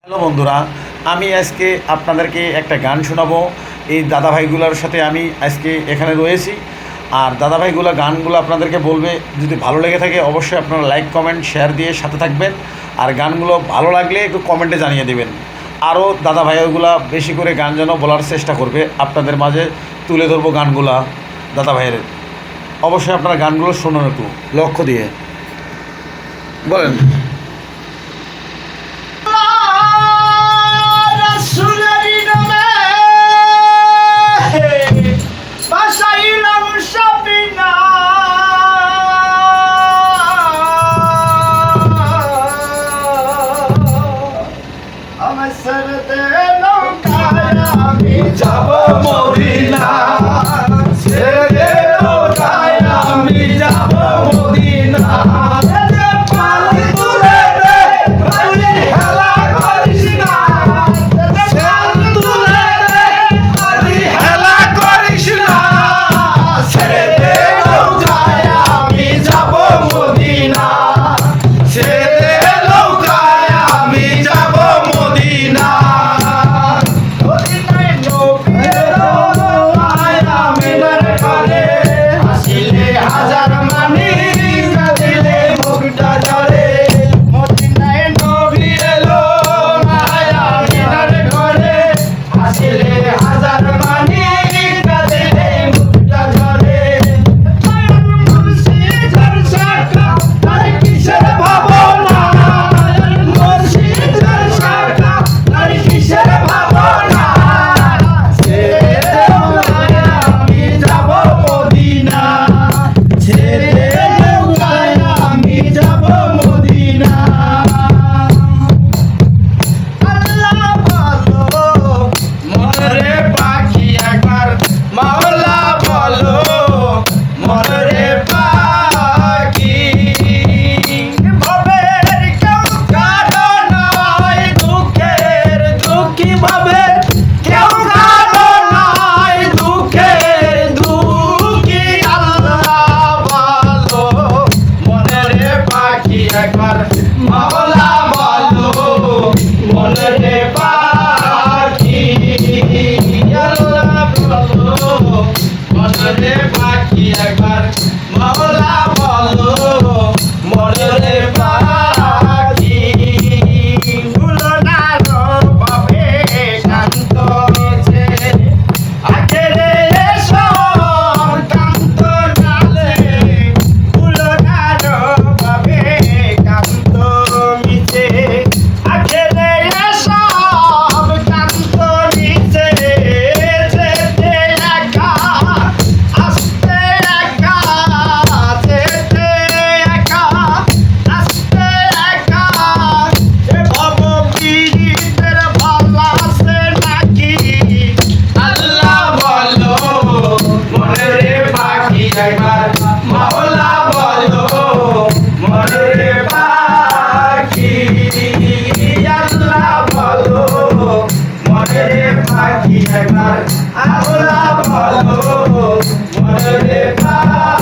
Hello বন্ধুরা, আমি আজকে আপনাদেরকে একটা গান শোনাবো। এই দাদাভাইগুলোর সাথে আমি আজকে এখানে রয়েছি। আর দাদাভাইগুলো গানগুলো আপনাদেরকে বলবে, যদি ভালো লেগে থাকে অবশ্যই আপনারা লাইক কমেন্ট শেয়ার দিয়ে সাথে থাকবেন। আর গানগুলো ভালো লাগলে একটু কমেন্টে জানিয়ে দেবেন। আরও দাদাভাইগুলো বেশি করে গান যেন বলার চেষ্টা করবে, আপনাদের মাঝে তুলে ধরবো গানগুলা দাদাভাইয়ের। অবশ্যই আপনারা গানগুলো শুনুন একটু লক্ষ্য দিয়ে। বলেন। যাব মদিনা ছেড়ে নৌকায় আমি যাব মদিনা পানি তুলে দে পানি হেলা করিস না তুলে দে পানি হেলা করিস না ছেড়ে নৌকায় আমি যাব মদিনা ছেড়ে নৌকায় আমি যাব মদিনা হাজার মানি কাঁদিলে মুখটা ঝরে মদিনায় নবী এলো মায়া মিনার ঘরে হাসিলে হাজার মানি কাঁদিলে মুখটা ঝরে মুর্শিদের শাখা তার কিসের ভাবনা মুর্শিদের শাখা তার কিসের ভাবনা আমি যাব মদিনা একবার মাওলা বলো মনে পাখি আল্লাহ বলো মনে পাখি একবার মাওলা বলো মনে পাখি ভুলো না রো বাবে শান্ত হয়েছে আখেরে সব কান্ত নালে ভুলো না রো বাবে একবার মাওলা বলো মনে পাখি আল্লাহ বলো মনে পাখি একবার আল্লাহ বলো মনে পাখি